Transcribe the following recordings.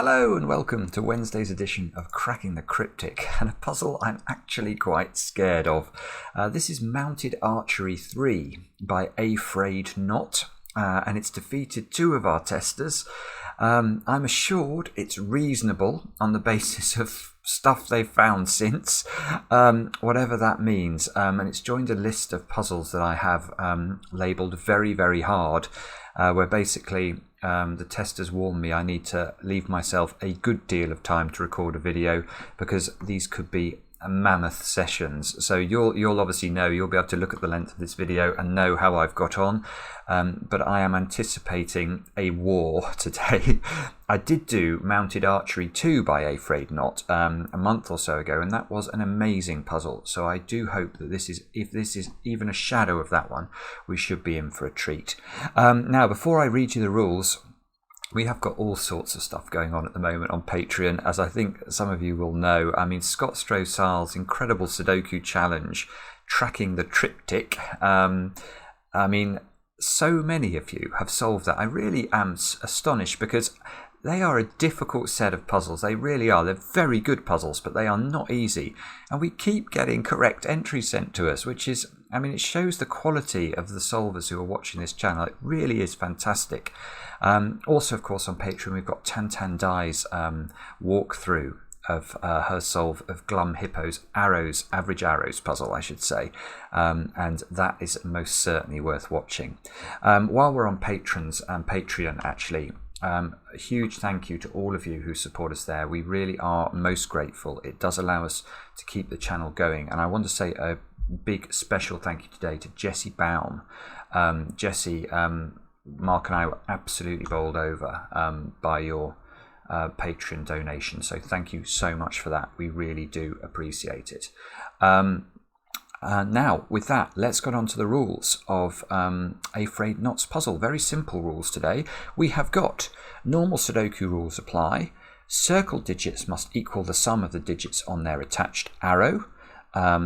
Hello and welcome to Wednesday's edition of Cracking the Cryptic, and a puzzle I'm actually quite scared of. This is Mounted Archery 3 by AFrayedKnot, and it's defeated two of our testers. I'm assured it's reasonable on the basis of stuff they've found since, whatever that means, and it's joined a list of puzzles that I have labelled very, very hard, where basically the testers warn me I need to leave myself a good deal of time to record a video because these could be mammoth sessions. So you'll obviously know, you'll be able to look at the length of this video and know how I've got on, but I am anticipating a war today. I did do Mounted Archery 2 by AFrayedKnot a month or so ago, and that was an amazing puzzle. So I do hope that this is, if this is even a shadow of that one, we should be in for a treat. Now, before I read you the rules, we have got all sorts of stuff going on at the moment on Patreon, as I think some of you will know. I mean, Scott Strosal's incredible Sudoku challenge, Tracking the Triptych. I mean, so many of you have solved that. I really am astonished because they are a difficult set of puzzles. They really are. They're very good puzzles, but they are not easy. And we keep getting correct entries sent to us, which is, I mean, it shows the quality of the solvers who are watching this channel. It really is fantastic. Also, of course, on Patreon, we've got Tan Dai's walkthrough of her solve of Glum Hippo's arrows, average arrows puzzle, I should say. And that is most certainly worth watching. While we're on patrons and Patreon, actually, a huge thank you to all of you who support us there. We really are most grateful. It does allow us to keep the channel going. And I want to say a big special thank you today to Jessie Baum. Jessie, Mark and I were absolutely bowled over by your Patreon donation. So thank you so much for that. We really do appreciate it. Now, with that, let's get on to the rules of AFrayedKnot's puzzle. Very simple rules today. We have got normal Sudoku rules apply. Circle digits must equal the sum of the digits on their attached arrow.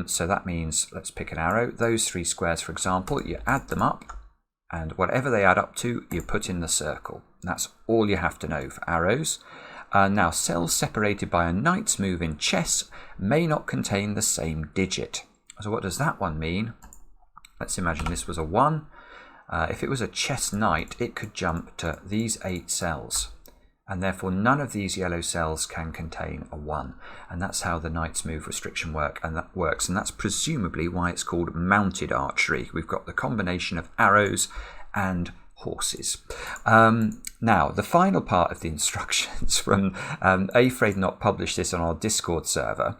So that means, let's pick an arrow. Those three squares, for example, you add them up, and whatever they add up to, you put in the circle. That's all you have to know for arrows. Now, cells separated by a knight's move in chess may not contain the same digit. So what does that one mean? Let's imagine this was a 1. If it was a chess knight, it could jump to these 8 cells. And therefore, none of these yellow cells can contain a 1. And that's how the knight's move restriction works. And that's presumably why it's called Mounted Archery. We've got the combination of arrows and horses. Now, the final part of the instructions from AFrayedKnot published this on our Discord server,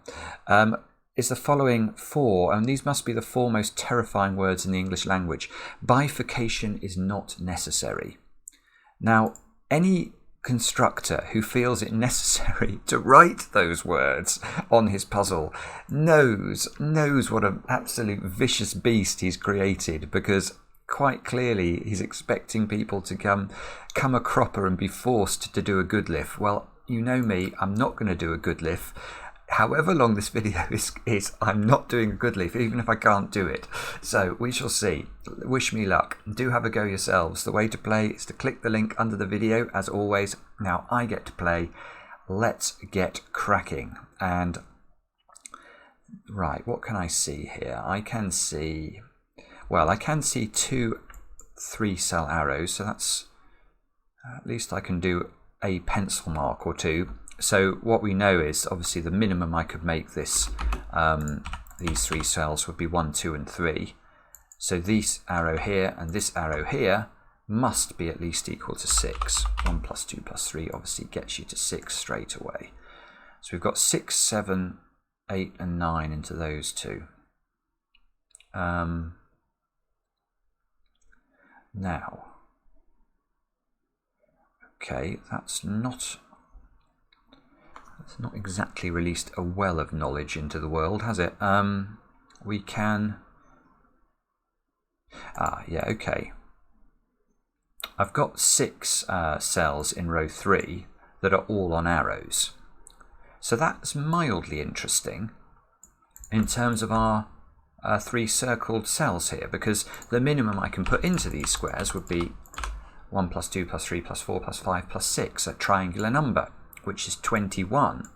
is the following 4, and these must be the 4 most terrifying words in the English language. Bifurcation is not necessary. Now, any constructor who feels it necessary to write those words on his puzzle knows what an absolute vicious beast he's created, because quite clearly he's expecting people to come a cropper and be forced to do a good lift. Well, you know me, I'm not going to do a good lift. However long this video is, I'm not doing a good leaf, even if I can't do it. So we shall see. Wish me luck. Do have a go yourselves. The way to play is to click the link under the video, as always. Now I get to play. Let's get cracking. And right, what can I see here? I can see, well, I can see 2 3-cell arrows. So that's, at least I can do a pencil mark or 2. So what we know is, obviously, the minimum I could make this, these 3 cells would be 1, 2, and 3. So this arrow here and this arrow here must be at least equal to 6. 1 plus 2 plus 3 obviously gets you to 6 straight away. So we've got 6, 7, 8, and 9 into those 2. Now, okay, that's not exactly released a well of knowledge into the world, has it? We can... yeah, okay. I've got 6 cells in row 3 that are all on arrows. So that's mildly interesting in terms of our 3 circled cells here, because the minimum I can put into these squares would be 1 plus 2 plus 3 plus 4 plus 5 plus 6, a triangular number, which is 21.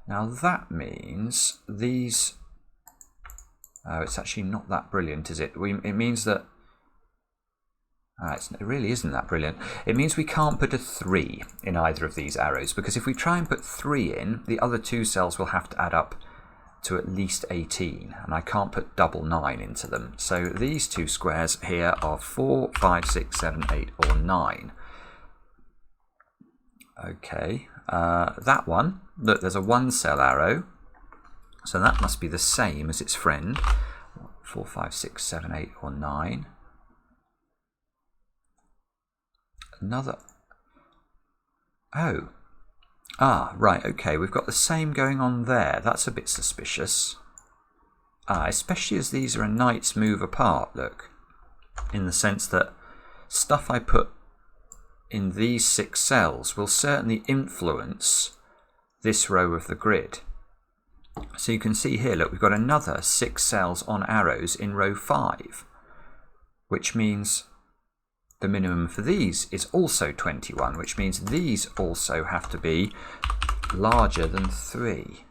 Now that means these... Oh, it's actually not that brilliant, is it? It means that... it really isn't that brilliant. It means we can't put a 3 in either of these arrows, because if we try and put 3 in, the other two cells will have to add up to at least 18, and I can't put double 9 into them. So these two squares here are 4, 5, 6, 7, 8, or 9. Okay, that one, look, there's a 1 cell arrow, so that must be the same as its friend. 4, 5, 6, 7, 8, or 9. Another... Oh. Ah, right, okay, we've got the same going on there. That's a bit suspicious. Especially as these are a knight's move apart, look. In the sense that stuff I put in these 6 cells will certainly influence this row of the grid. So you can see here, look, we've got another 6 cells on arrows in row 5, which means the minimum for these is also 21, which means these also have to be larger than 3.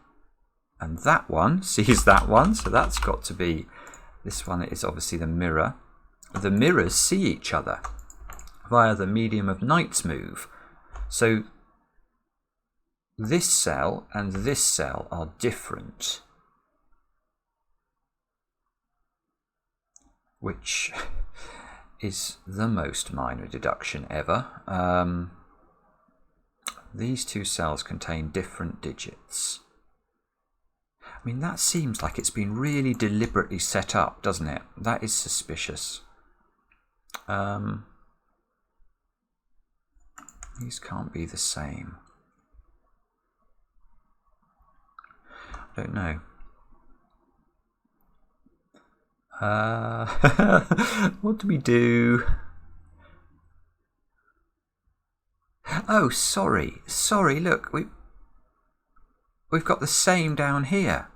And that one sees that one, so that's got to be, this one is obviously the mirror. The mirrors see each other via the medium of knight's move. So this cell and this cell are different, which is the most minor deduction ever. These two cells contain different digits. I mean, that seems like it's been really deliberately set up, doesn't it? That is suspicious. These can't be the same. I don't know. What do we do? Oh, sorry, look, we've got the same down here.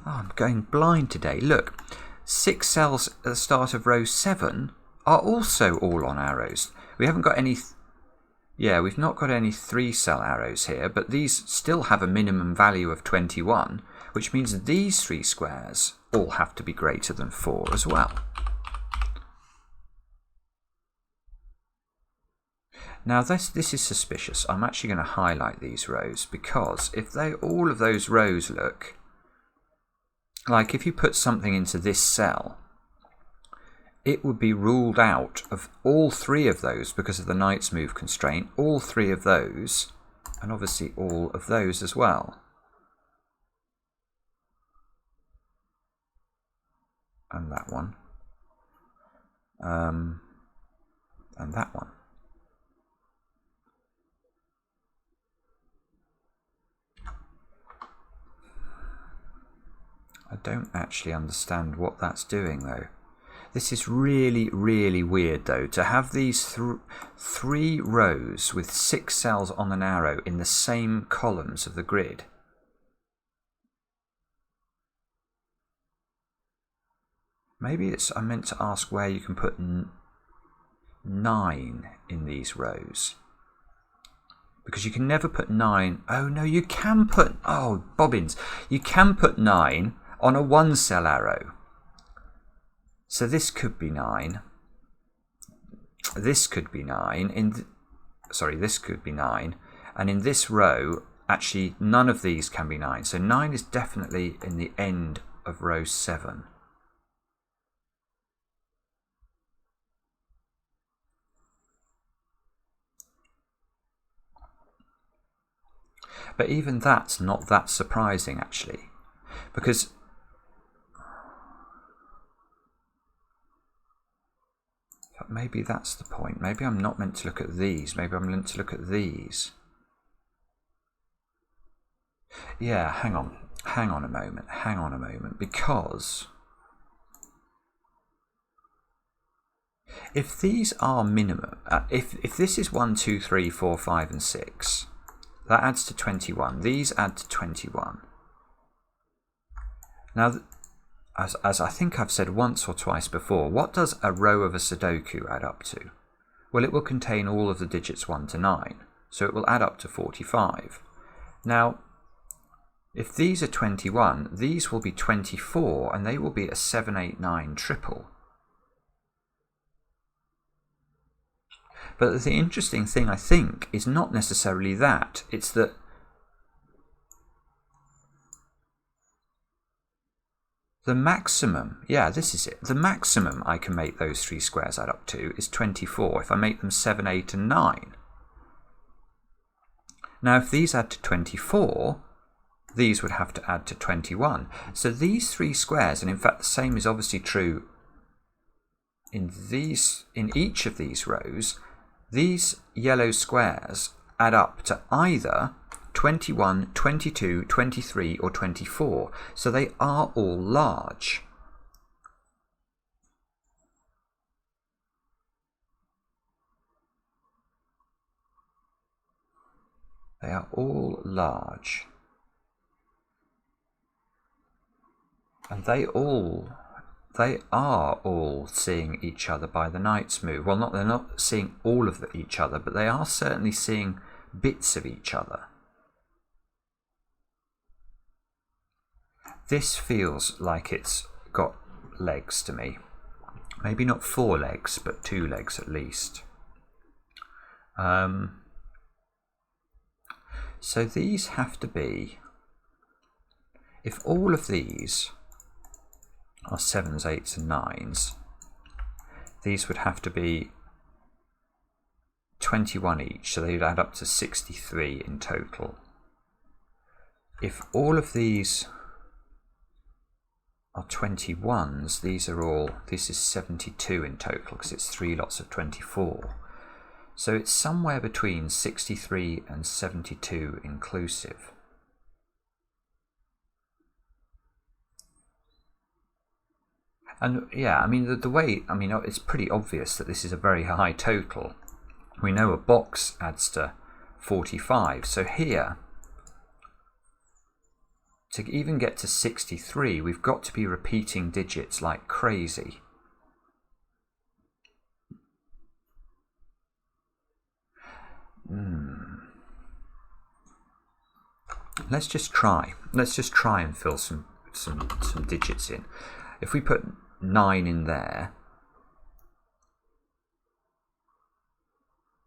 Oh, I'm going blind today. Look, 6 cells at the start of row 7 are also all on arrows. We haven't got any... Yeah, we've not got any 3-cell arrows here, but these still have a minimum value of 21, which means these 3 squares all have to be greater than 4 as well. Now this is suspicious. I'm actually going to highlight these rows, because if all of those rows look like, if you put something into this cell, it would be ruled out of all 3 of those because of the knight's move constraint, all 3 of those, and obviously all of those as well. And that one. And that one. I don't actually understand what that's doing, though. This is really, really weird, though, to have these 3 rows with 6 cells on an arrow in the same columns of the grid. Maybe I meant to ask where you can put 9 in these rows. Because you can never put 9. Oh, no, you can put... Oh, bobbins. You can put 9 on a 1-cell arrow. So this could be 9. This could be 9. This could be 9. And in this row, actually, none of these can be 9. So 9 is definitely in the end of row 7. But even that's not that surprising, actually, because maybe that's the point. Maybe I'm not meant to look at these. Maybe I'm meant to look at these. Yeah, hang on a moment, because if these are minimum, if this is 1, 2, 3, 4, 5, and 6. That adds to 21. These add to 21. Now, as I think I've said once or twice before, what does a row of a Sudoku add up to? Well, it will contain all of the digits 1 to 9, so it will add up to 45. Now, if these are 21, these will be 24, and they will be a 7, 8, 9 triple. But the interesting thing, I think, is not necessarily that. It's that the maximum, yeah, this is it. The maximum I can make those 3 squares add up to is 24 if I make them 7, 8, and 9. Now, if these add to 24, these would have to add to 21. So these 3 squares, and in fact the same is obviously true in each of these rows, these yellow squares add up to either 21, 22, 23 or 24. So they are all large. They are all large. And they are all seeing each other by the knight's move. Well, they're not seeing all of each other, but they are certainly seeing bits of each other. This feels like it's got legs to me. Maybe not 4 legs, but 2 legs at least. So these have to be, if all of these are 7s, 8s and 9s, these would have to be 21 each, so they'd add up to 63 in total. If all of these are 21s, this is 72 in total because it's 3 lots of 24. So it's somewhere between 63 and 72 inclusive. And yeah, I mean, the way, I mean, it's pretty obvious that this is a very high total. We know a box adds to 45. So here, to even get to 63, we've got to be repeating digits like crazy. Let's just try and fill some digits in. If we put 9 in there,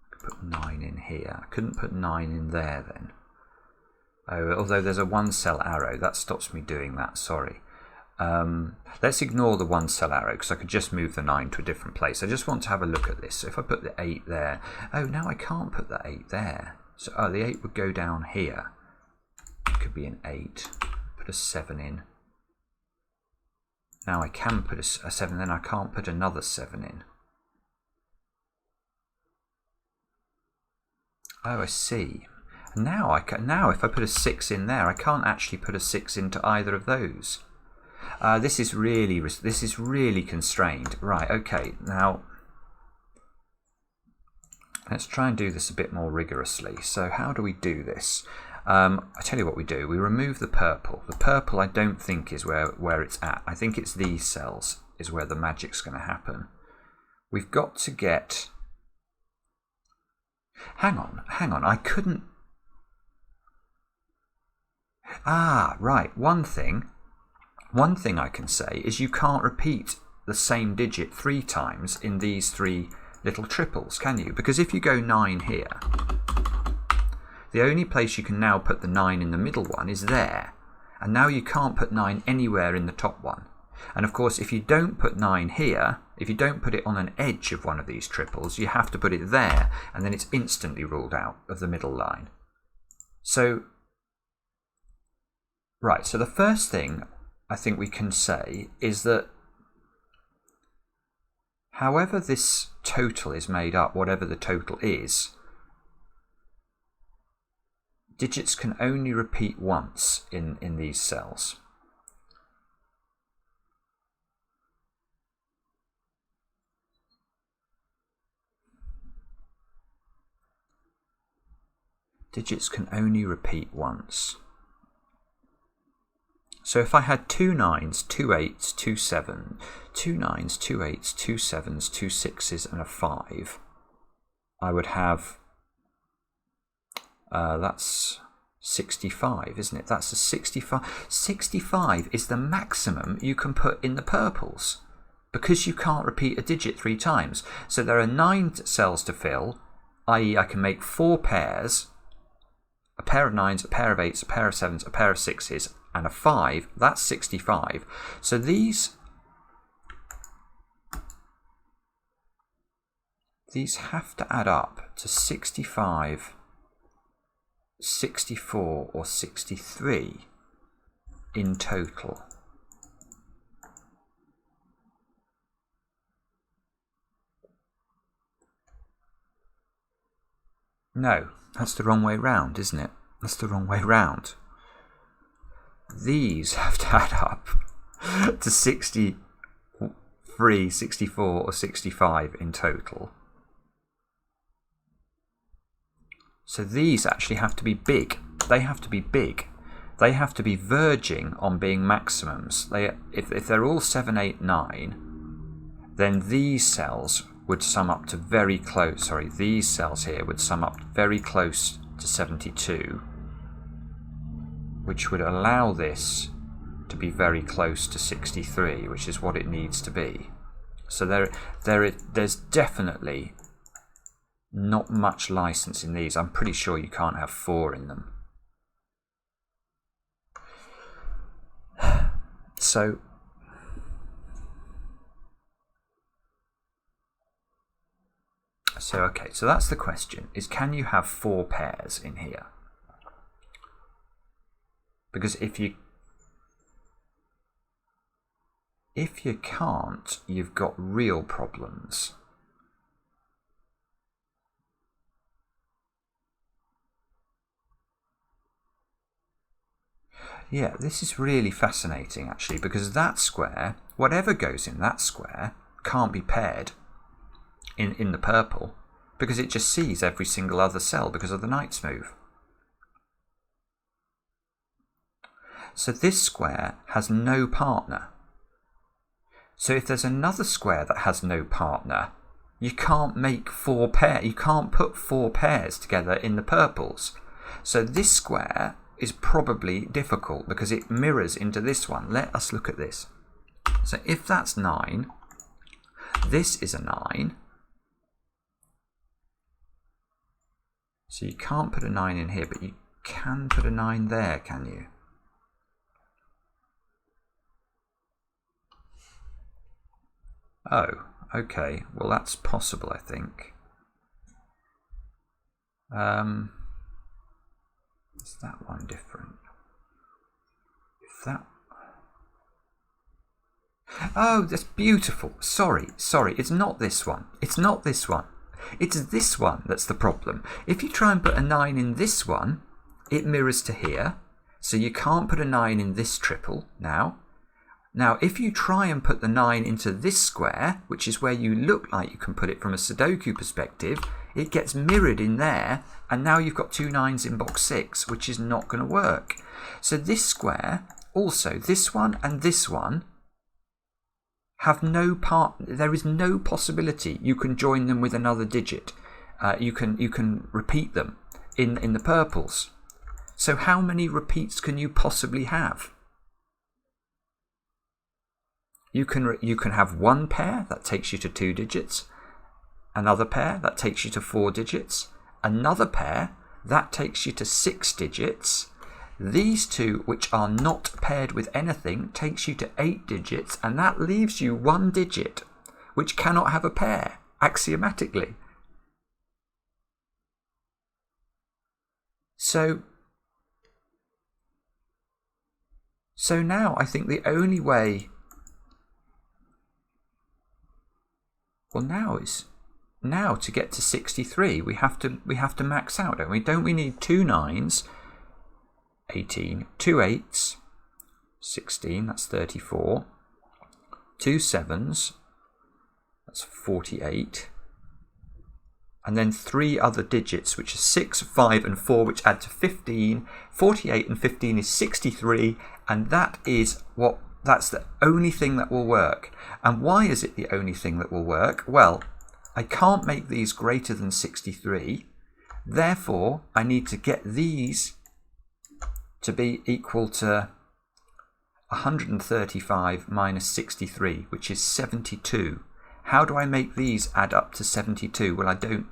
I could put 9 in here. I couldn't put 9 in there then. Oh, although there's a 1 cell arrow, that stops me doing that, sorry. Let's ignore the 1 cell arrow because I could just move the 9 to a different place. I just want to have a look at this. So if I put the 8 there, oh, now I can't put the 8 there. So the 8 would go down here. It could be an 8. Put a 7 in. Now I can put a 7, then I can't put another 7 in. Oh, I see. Now if I put a 6 in there, I can't actually put a 6 into either of those. This is really constrained. Right, okay, now let's try and do this a bit more rigorously. So how do we do this? I tell you what we do. We remove the purple. The purple I don't think is where it's at. I think it's these cells is where the magic's going to happen. We've got to get... Hang on, I couldn't... Ah, right, one thing I can say is you can't repeat the same digit 3 times in these 3 little triples, can you? Because if you go 9 here, the only place you can now put the 9 in the middle one is there. And now you can't put 9 anywhere in the top one. And of course, if you don't put 9 here, if you don't put it on an edge of one of these triples, you have to put it there, and then it's instantly ruled out of the middle line. So, right, so the first thing I think we can say is that however this total is made up, whatever the total is, digits can only repeat once in these cells. Digits can only repeat once. So if I had 2 9s, 2 8s, 2 7s, 2 9s, 2 8s, 2 7s, 2 6s and a 5, I would have, that's 65, isn't it? That's a 65. 65 is the maximum you can put in the purples because you can't repeat a digit 3 times. So there are 9 cells to fill, i.e. I can make 4 pairs, a pair of 9s, a pair of 8s, a pair of 7s, a pair of 6s, and a 5. That's 65. So these have to add up to 65, 64 or 63 in total. No, that's the wrong way round, isn't it? That's the wrong way round. These have to add up to 63, 64 or 65 in total. So these actually have to be big. They have to be big. They have to be verging on being maximums. If they're all 7, 8, 9, then these cells would sum up to very close. Sorry, these cells here would sum up very close to 72, which would allow this to be very close to 63, which is what it needs to be. So there's definitely not much license in these. I'm pretty sure you can't have 4 in them. So okay, so that's the question, is can you have 4 pairs in here? Because if you can't, you've got real problems. Yeah, this is really fascinating actually, because that square, whatever goes in that square, can't be paired in the purple, because it just sees every single other cell because of the knight's move. So this square has no partner. So if there's another square that has no partner, you can't make 4 pairs. You can't put 4 pairs together in the purples. So this square is probably difficult because it mirrors into this one. Let us look at this. So if that's 9, this is a 9. So you can't put a 9 in here, but you can put a 9 there, can you? Oh, okay. Well, that's possible, I think. Is that one different? If that... Oh, that's beautiful. Sorry. It's not this one. It's not this one. It's this one that's the problem. If you try and put a 9 in this one, it mirrors to here. So you can't put a 9 in this triple now. Now, if you try and put the 9 into this square, which is where you look like you can put it from a Sudoku perspective, it gets mirrored in there, and now you've got 2 9s in box 6, which is not going to work. So this square, also this one and this one, have no part. There is no possibility you can join them with another digit. You can repeat them in the purples. So how many repeats can you possibly have? You can have 1 pair that takes you to 2 digits, another pair that takes you to 4 digits, another pair that takes you to 6 digits. These 2, which are not paired with anything, takes you to 8 digits, and that leaves you 1 digit, which cannot have a pair, axiomatically. So now I think the only way... Well, now to get to 63, we have to max out, don't we? Don't we need 2 9s, 18, 2 8s, 16, that's 34, 2 7s, that's 48, and then 3 other digits, which are 6, 5 and 4, which add to 15. 48 and 15 is 63, and that's the only thing that will work. And why is it the only thing that will work? Well, I can't make these greater than 63. Therefore, I need to get these to be equal to 135 minus 63, which is 72. How do I make these add up to 72? Well, I don't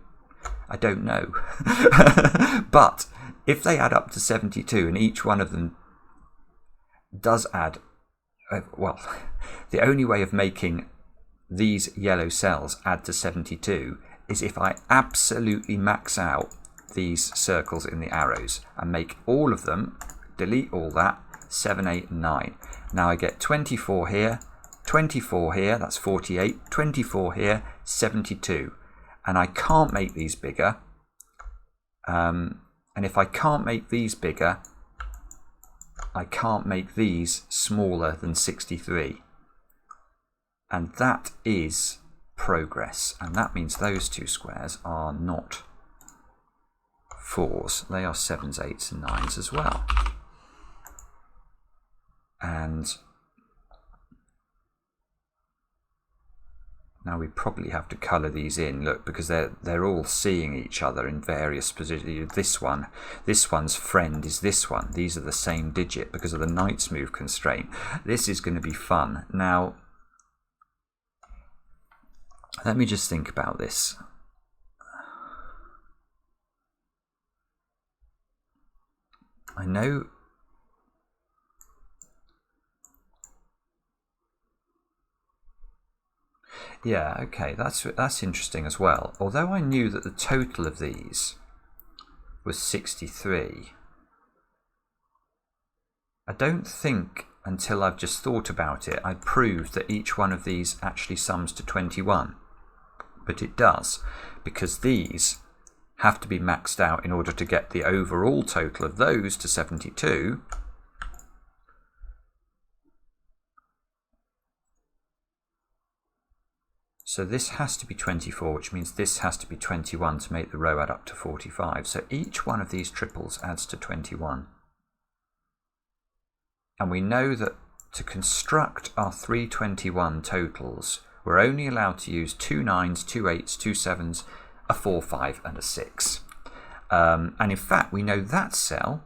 know. But if they add up to 72 and each one of them does add, well, the only way of making these yellow cells add to 72 is if I absolutely max out these circles in the arrows and make all of them, delete all that, 7, 8, and 9. Now I get 24 here, 24 here, that's 48, 24 here, 72. And I can't make these bigger. And if I can't make these bigger, I can't make these smaller than 63. And that is progress. And that means those two squares are not 4s. They are 7s, 8s, and 9s as well. And now we probably have to colour these in, look, because they're all seeing each other in various positions. This one's friend is this one. These are the same digit because of the knight's move constraint. This is going to be fun. Now, let me just think about this. I know. Yeah, okay, that's interesting as well. Although I knew that the total of these was 63, I don't think until I've just thought about it I'd proved that each one of these actually sums to 21. But it does, because these have to be maxed out in order to get the overall total of those to 72. So this has to be 24, which means this has to be 21 to make the row add up to 45. So each one of these triples adds to 21. And we know that to construct our 321 totals, we're only allowed to use 2 9s, 2 8s, 2 7s, a 4, 5, and a 6. And in fact, we know that cell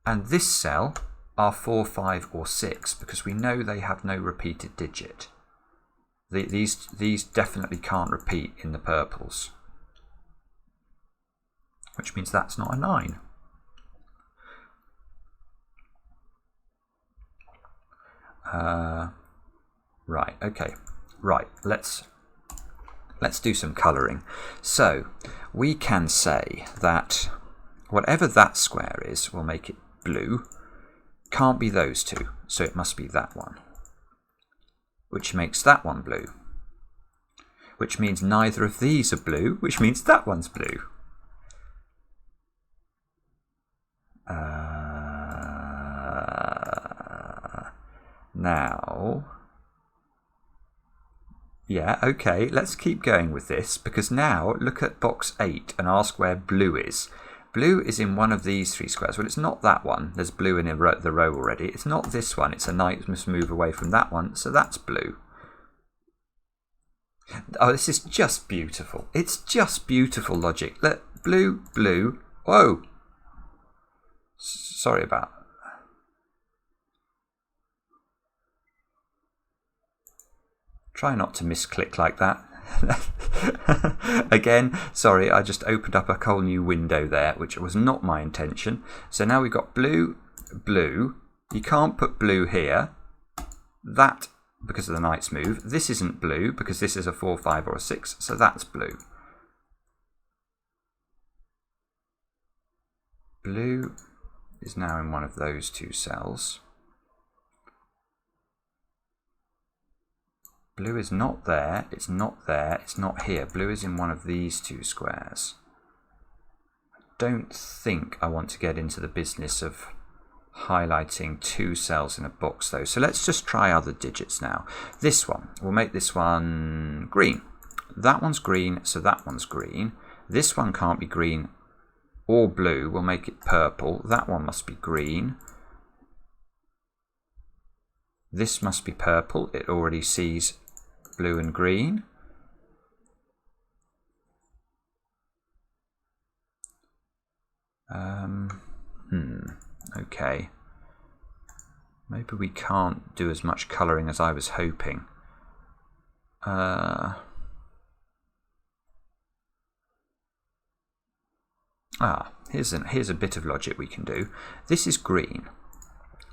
and this cell are 4, 5, or 6 because we know they have no repeated digit. These definitely can't repeat in the purples, which means that's not a 9. Right, okay. Right, let's do some colouring. So we can say that whatever that square is, we'll make it blue. Can't be those two, so it must be that one, which makes that one blue, which means neither of these are blue, which means that one's blue. Now, yeah, okay, let's keep going with this, because now look at box 8 and ask where blue is. Blue is in one of these 3 squares. Well, it's not that one. There's blue in the row already. It's not this one. It's a knight must move away from that one, so that's blue. Oh, this is just beautiful. It's just beautiful logic. Look, blue, blue. Whoa! Sorry about that. Try not to misclick like that. Again, sorry, I just opened up a whole new window there, which was not my intention. So now we've got blue, blue. You can't put blue here. That, because of the knight's move. This isn't blue, because this is a 4, 5, or a 6, so that's blue. Blue is now in one of those 2 cells. Blue is not there, it's not there, it's not here. Blue is in one of these 2 squares. I don't think I want to get into the business of highlighting 2 cells in a box though. So let's just try other digits now. This one, we'll make this one green. That one's green, so that one's green. This one can't be green or blue, we'll make it purple. That one must be green. This must be purple, it already sees blue and green. Okay. Maybe we can't do as much colouring as I was hoping. Here's a bit of logic we can do. This is green.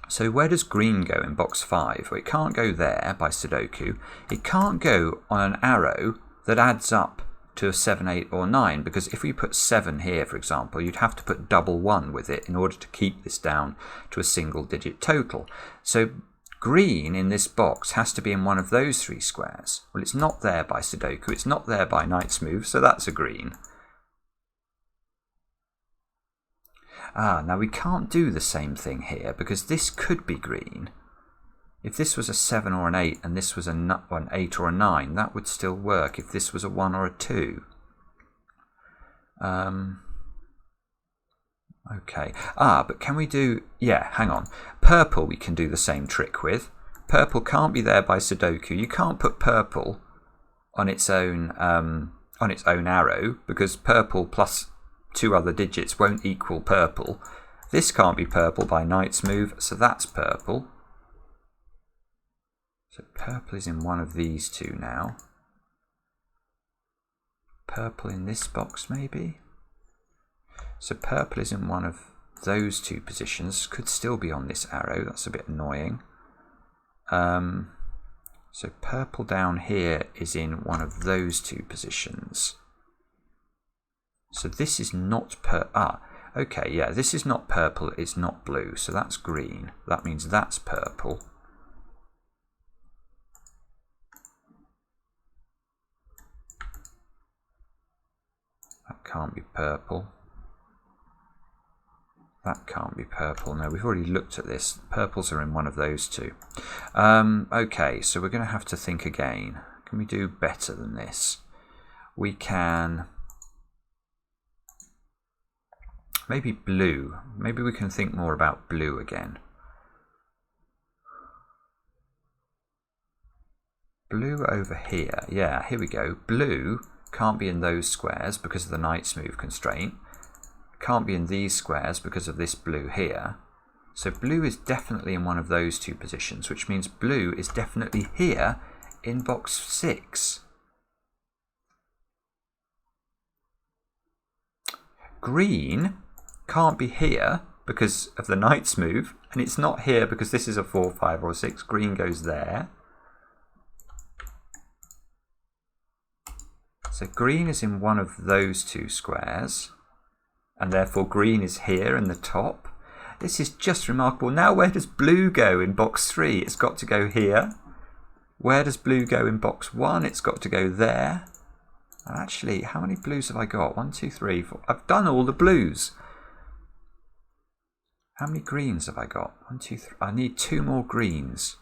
So where does green go in box 5? Well, it can't go there by Sudoku. It can't go on an arrow that adds up to a 7, 8 or 9, because if we put 7 here, for example, you'd have to put double 1 with it in order to keep this down to a single digit total. So green in this box has to be in one of those 3 squares. Well, it's not there by Sudoku, it's not there by Knight's Move, so that's a green. Now we can't do the same thing here because this could be green. If this was a 7 or an 8 and this was an 8 or a 9, that would still work if this was a 1 or a 2. Okay. But can we do... Yeah, hang on. Purple we can do the same trick with. Purple can't be there by Sudoku. You can't put purple on its own arrow because purple plus 2 other digits won't equal purple. This can't be purple by Knight's Move, so that's purple. So purple is in one of these 2 now. Purple in this box maybe? So purple is in one of those 2 positions. Could still be on this arrow, that's a bit annoying. So purple down here is in one of those 2 positions. So this is not okay, yeah, this is not purple, it's not blue, so that's green. That means that's purple. That can't be purple. That can't be purple. No, we've already looked at this. Purples are in one of those 2. Okay, so we're going to have to think again. Can we do better than this? We can... Maybe blue. Maybe we can think more about blue again. Blue over here. Yeah, here we go. Blue can't be in those squares because of the Knight's Move constraint. Can't be in these squares because of this blue here. So blue is definitely in one of those 2 positions, which means blue is definitely here in box 6. Green can't be here because of the Knight's Move, and it's not here because this is a 4, 5 or 6. Green goes there. So green is in one of those 2 squares, and therefore green is here in the top. This is just remarkable. Now where does blue go in box 3? It's got to go here. Where does blue go in box 1? It's got to go there. And actually, how many blues have I got? 1, 2, 3, 4. I've done all the blues. How many greens have I got? 1, 2, 3. I need 2 more greens.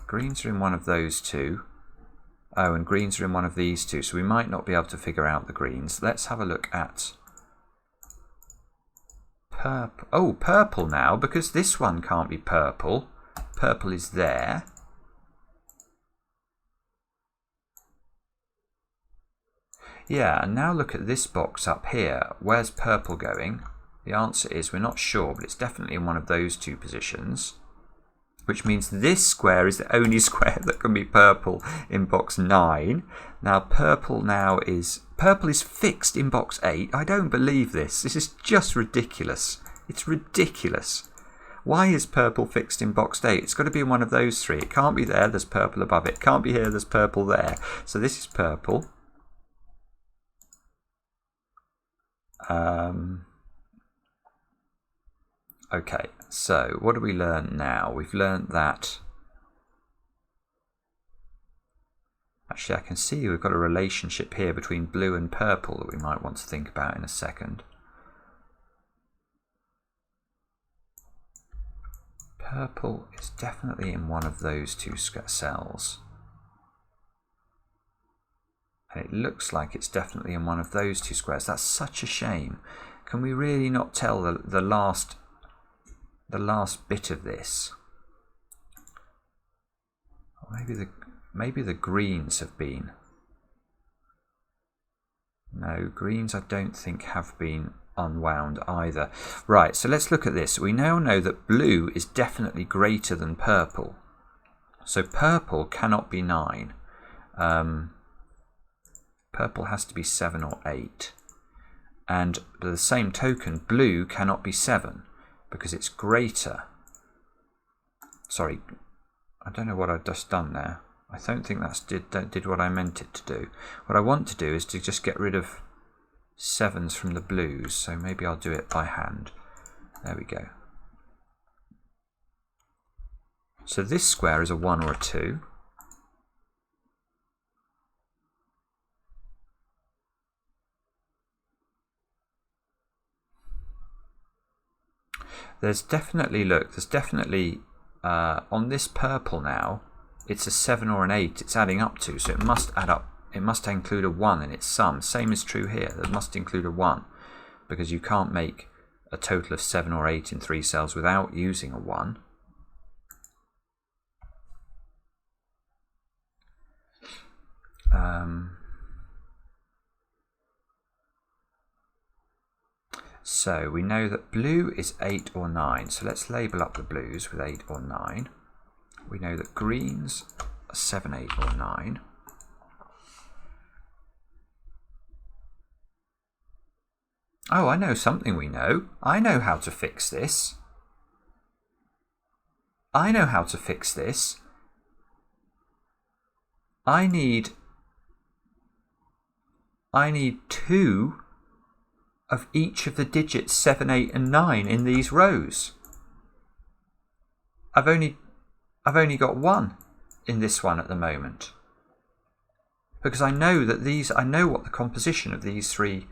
Greens are in one of those 2. Oh, and greens are in one of these 2, so we might not be able to figure out the greens. Let's have a look at purple. Oh, purple now, because this one can't be purple. Purple is there. Yeah, and now look at this box up here. Where's purple going? The answer is we're not sure, but it's definitely in one of those 2 positions. Which means this square is the only square that can be purple in box 9. Now purple is fixed in box 8. I don't believe this. This is just ridiculous. It's ridiculous. Why is purple fixed in box 8? It's got to be in one of those 3. It can't be there, there's purple above it. It can't be here, there's purple there. So this is purple. Okay, so what do we learn now? We've learned that... Actually, I can see we've got a relationship here between blue and purple that we might want to think about in a second. Purple is definitely in one of those 2 cells. And it looks like it's definitely in one of those 2 squares. That's such a shame. Can we really not tell the last bit of this? Or maybe the greens have been. No, greens I don't think have been unwound either. Right, so let's look at this. We now know that blue is definitely greater than purple. So purple cannot be 9. Purple has to be 7 or 8. And by the same token, blue cannot be 7 because it's greater. Sorry, I don't know what I've just done there. I don't think that did what I meant it to do. What I want to do is to just get rid of 7s from the blues, so maybe I'll do it by hand. There we go. So this square is a 1 or a 2. There's definitely, look, there's definitely, on this purple now, it's a 7 or an 8 it's adding up to, so it must add up, it must include a 1 in its sum. Same is true here, it must include a 1, because you can't make a total of 7 or 8 in 3 cells without using a 1. So we know that blue is 8 or 9, so let's label up the blues with 8 or 9. We know that greens are 7, 8 or 9. Oh, I know something we know. I know how to fix this. I know how to fix this. I need 2 of each of the digits 7, 8 and 9 in these rows. I've only got 1 in this one at the moment. Because I know that I know what the composition of these 3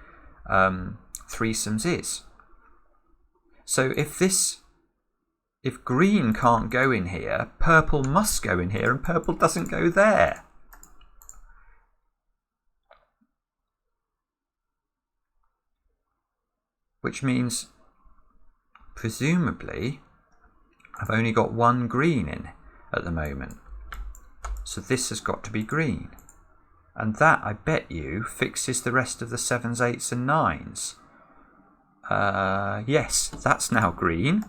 threesomes is. So if green can't go in here, purple must go in here and purple doesn't go there. Which means, presumably, I've only got 1 green in at the moment. So this has got to be green. And that, I bet you, fixes the rest of the 7s, 8s and 9s. Yes, that's now green.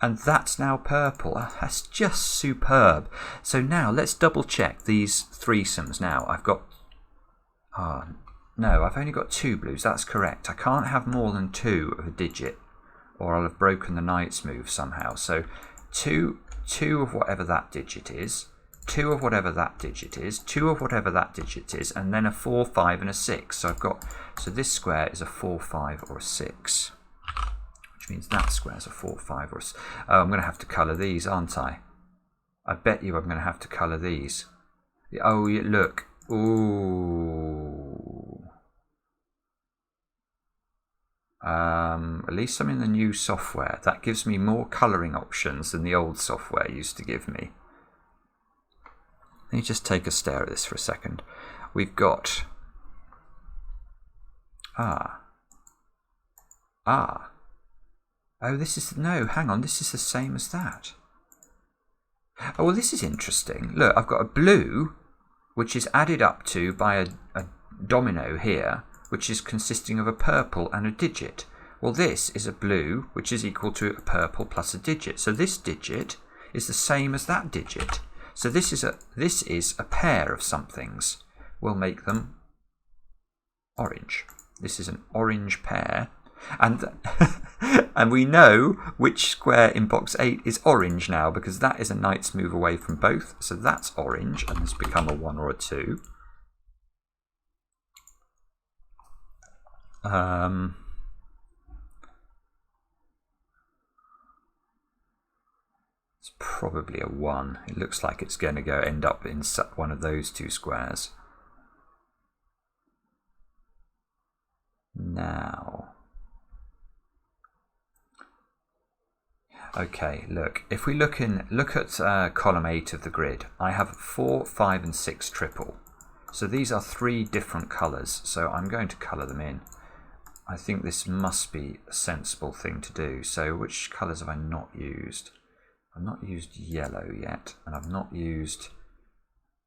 And that's now purple. That's just superb. So now let's double check these threesomes now. I've got... no, I've only got 2 blues. That's correct. I can't have more than 2 of a digit, or I'll have broken the knight's move somehow. So 2 of whatever that digit is, 2 of whatever that digit is, 2 of whatever that digit is, and then a 4, 5 and a 6. So so this square is a 4, 5 or a 6, which means that square is a 4, 5 or a 6. Oh, I'm going to have to colour these, aren't I? I bet you I'm going to have to colour these. Oh, look. Ooh. At least I'm in the new software. That gives me more colouring options than the old software used to give me. Let me just take a stare at this for a second. We've got... Oh, this is... No, hang on. This is the same as that. Oh, well, this is interesting. Look, I've got a blue, which is added up to by a domino here, which is consisting of a purple and a digit. Well, this is a blue, which is equal to a purple plus a digit. So this digit is the same as that digit. So this is a pair of somethings. We'll make them orange. This is an orange pair. And, and we know which square in box 8 is orange now, because that is a knight's move away from both. So that's orange and has become a 1 or a 2. It's probably a 1. It looks like it's going to end up in one of those 2 squares. Now, okay, look. If we look at column 8 of the grid, I have 4, 5, and 6 triple. So these are 3 different colours. So I'm going to colour them in. I think this must be a sensible thing to do. So which colours have I not used? I've not used yellow yet, and I've not used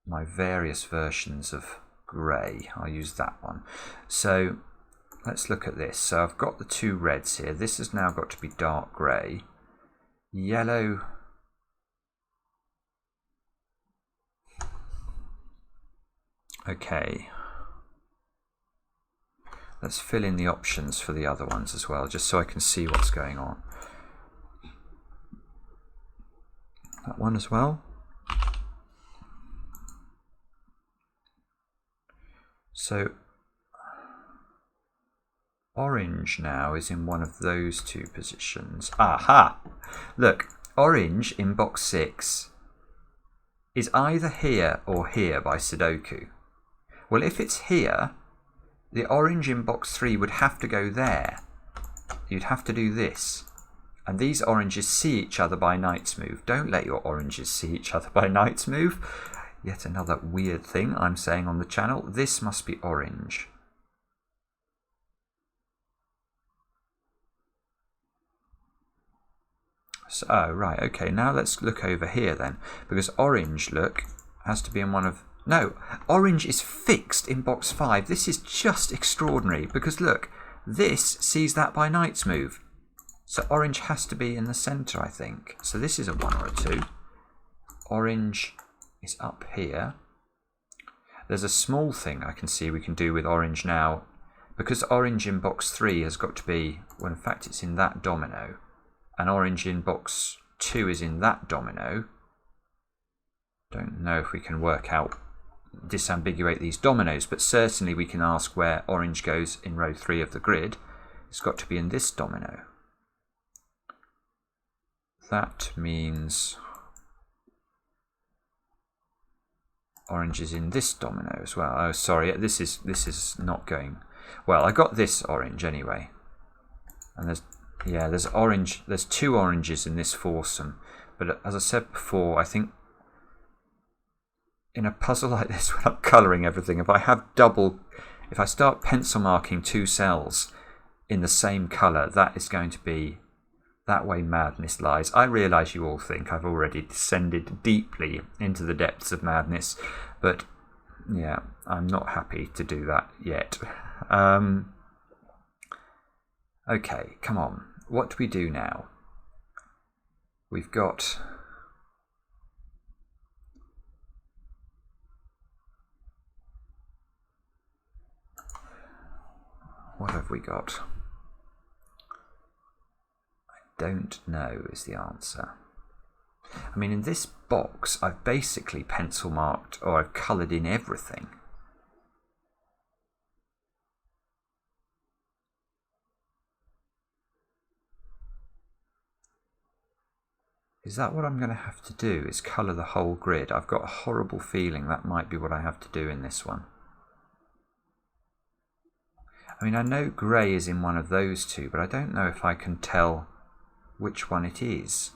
my various versions of grey. I'll use that one. So let's look at this. So I've got the two reds here. This has now got to be dark grey. Yellow. Okay. Let's fill in the options for the other ones as well, just so I can see what's going on. That one as well. So orange now is in one of those two positions. Aha! Look, orange in box 6 is either here or here by Sudoku. Well, if it's here, the orange in box 3 would have to go there. You'd have to do this. And these oranges see each other by knight's move. Don't let your oranges see each other by knight's move. Yet another weird thing I'm saying on the channel. This must be orange. So, oh, right, okay, now let's look over here then. Because orange, look, has to be in one of... No, orange is fixed in box 5. This is just extraordinary. Because look, this sees that by knight's move. So orange has to be in the centre, I think. So this is a 1 or a 2. Orange is up here. There's a small thing I can see we can do with orange now. Because orange in box 3 has got to be... Well, in fact, it's in that domino. And orange in box 2 is in that domino. Don't know if we can work out, disambiguate these dominoes, but certainly we can ask where orange goes in row 3 of the grid. It's got to be in this domino. That means orange is in this domino as well. Oh, sorry, this is not going well. I got this orange anyway, and there's orange. There's 2 oranges in this foursome, but as I said before, I think in a puzzle like this, when I'm colouring everything, if I start pencil marking 2 cells in the same colour, that is going to be. That way madness lies. I realise you all think I've already descended deeply into the depths of madness, but yeah, I'm not happy to do that yet. Okay, come on. What do we do now? We've got... What have we got? Don't know is the answer. I mean, in this box, I've basically pencil marked, or I've coloured in everything. Is that what I'm going to have to do, is colour the whole grid? I've got a horrible feeling that might be what I have to do in this one. I mean, I know grey is in one of those two, but I don't know if I can tell which one it is.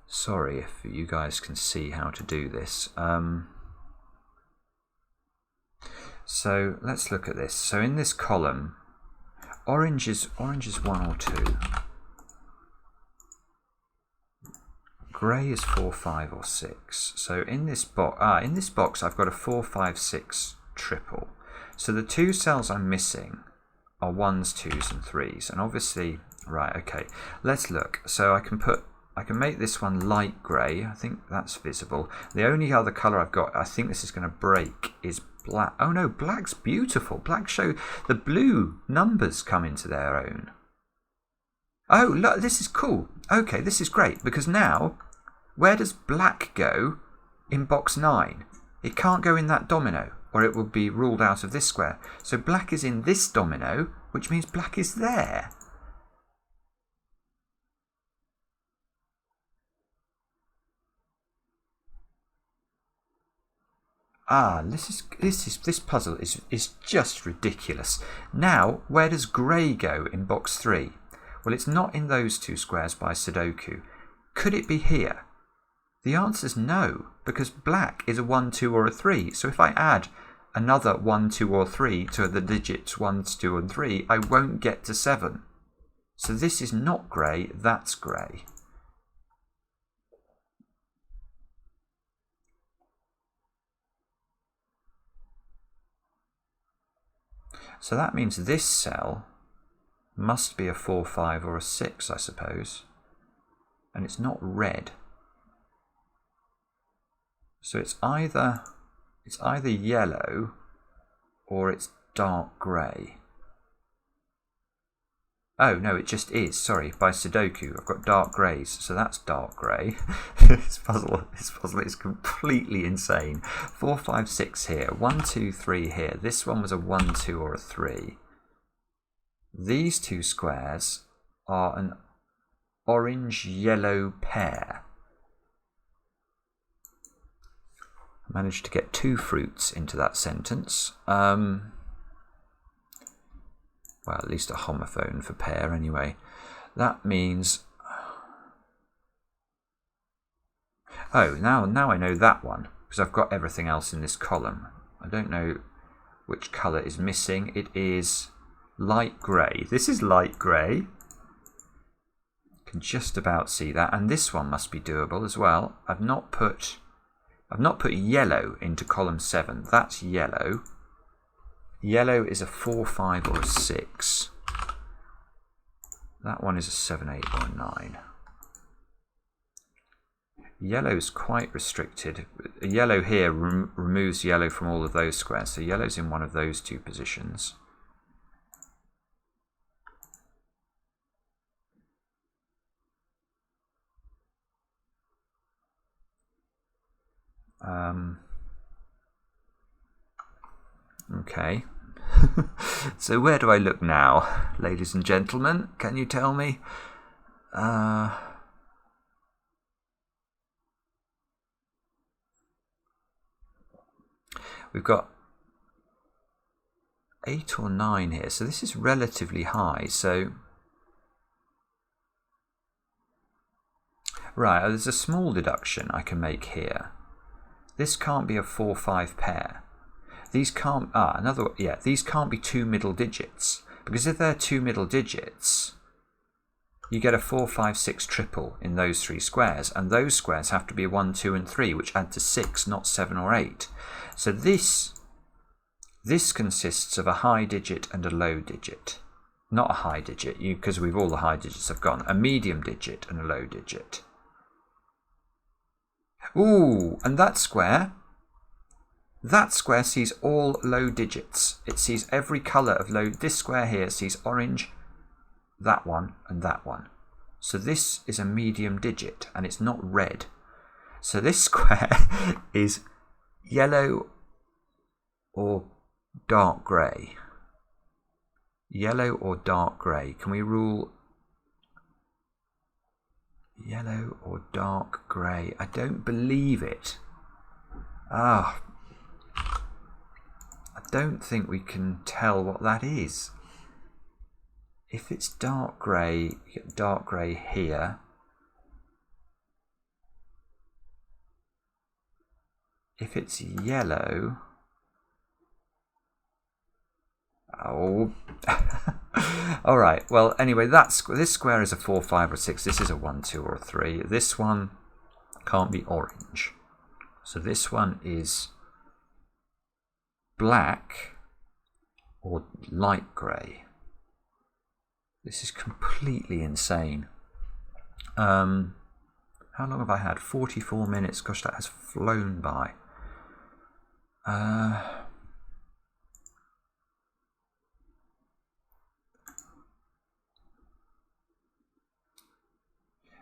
Sorry if you guys can see how to do this. So let's look at this. So in this column, orange is 1 or 2. Grey is 4, 5 or 6. So in this box I've got a 4, 5, 6 triple. So the 2 cells I'm missing are 1s, 2s and 3s. And obviously, right, okay, let's look. So I can make this one light grey. I think that's visible. The only other colour I've got, I think this is going to break, is black. Oh no, black's beautiful. Black show the blue numbers come into their own. Oh, look, this is cool. Okay, this is great, because now, where does black go in box 9? It can't go in that domino, or it will be ruled out of this square. So black is in this domino, which means black is there. Ah, this puzzle is just ridiculous. Now, where does grey go in box 3? Well, it's not in those 2 squares by Sudoku. Could it be here? The answer is no, because black is a 1, 2 or a 3. So if I add another 1, 2 or 3 to the digits 1, 2 and 3, I won't get to 7. So this is not grey, that's grey. So that means this cell must be a 4, 5 or a 6, I suppose. And it's not red. So it's either yellow or it's dark grey. Oh no, it just is, sorry, by Sudoku I've got dark greys, so that's dark grey. This puzzle is completely insane. 4, 5, 6 here, 1, 2, 3 here. This one was a 1, 2 or a 3. These two squares are an orange-yellow pair. I managed to get 2 fruits into that sentence. Well, at least a homophone for pair anyway. That means... Oh, now I know that one, because I've got everything else in this column. I don't know which colour is missing. It is light grey. This is light grey. Can just about see that. And this one must be doable as well. I've not put yellow into column 7. That's yellow. Yellow is a 4, 5 or a 6. That one is a 7, 8 or a 9. Yellow is quite restricted. Yellow here removes yellow from all of those squares. So yellow's in one of those 2 positions. Okay. So where do I look now, ladies and gentlemen? Can you tell me? We've got 8 or 9 here, so this is relatively high. So right, there's a small deduction I can make here. This can't be a 4, 5 pair. These can't, these can't be 2 middle digits, because if they're 2 middle digits, you get a 4, 5, 6 triple in those 3 squares, and those squares have to be 1, 2 and 3, which add to 6, not 7 or 8. So this consists of a high digit and a low digit. Not a high digit, because all the high digits have gone. A medium digit and a low digit. Ooh, and that square sees all low digits. It sees every colour of low. This square here sees orange, that one, and that one. So this is a medium digit, and it's not red. So this square is yellow or dark grey. Yellow or dark grey. Can we rule yellow or dark grey? I don't believe it. I don't think we can tell what that is. If it's dark grey, you get dark grey here. If it's yellow... Oh... Alright, well, anyway, this square is a 4, 5 or 6. This is a 1, 2 or a 3. This one can't be orange. So this one is black or light grey. This is completely insane. How long have I had? 44 minutes. Gosh, that has flown by.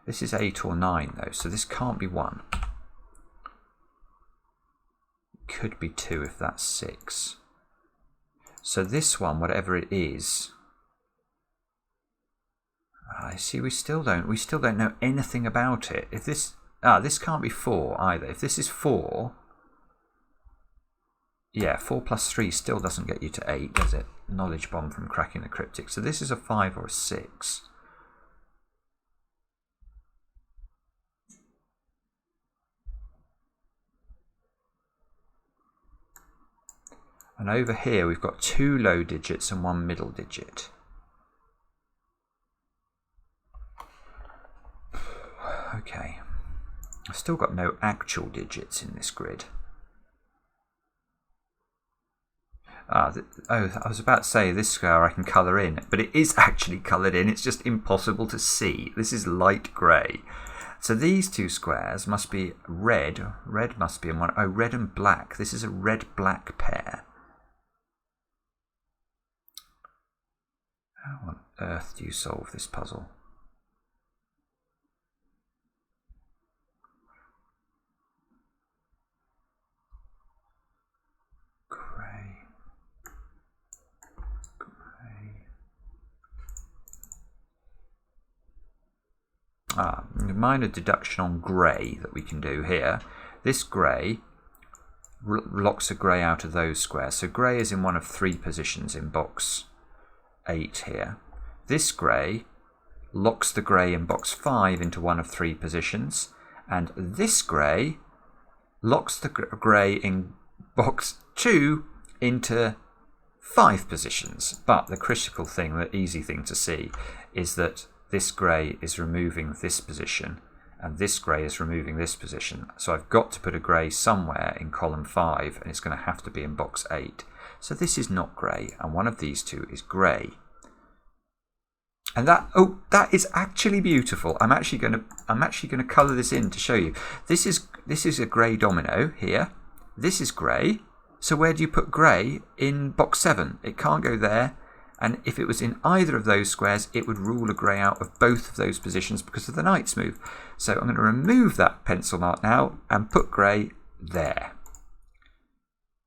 This is 8 or 9 though, so this can't be 1. Could be 2 if that's 6. So this one, whatever it is, I see we still don't know anything about it. If this can't be 4 either. If this is 4, yeah, 4 plus 3 still doesn't get you to 8, does it? Knowledge bomb from cracking the cryptic. So this is a 5 or a 6. And over here we've got 2 low digits and 1 middle digit. Okay. I've still got no actual digits in this grid. I was about to say this square I can colour in, but it is actually coloured in. It's just impossible to see. This is light grey. So these two squares must be red. Red must be in one. Oh, red and black. This is a red-black pair. How on earth do you solve this puzzle? Minor deduction on grey that we can do here. This grey locks a grey out of those squares. So grey is in one of 3 positions in box 8 here. This grey locks the grey in box 5 into one of 3 positions. And this grey locks the grey in box 2 into 5 positions. But the critical thing, the easy thing to see, is that this grey is removing this position and this grey is removing this position. So I've got to put a grey somewhere in column 5 and it's going to have to be in box 8. So this is not grey and one of these two is grey. And that is actually beautiful. I'm actually going to colour this in to show you. This is a grey domino here. This is grey. So where do you put grey? In box 7. It can't go there. And if it was in either of those squares, it would rule a grey out of both of those positions because of the knight's move. So I'm going to remove that pencil mark now and put grey there.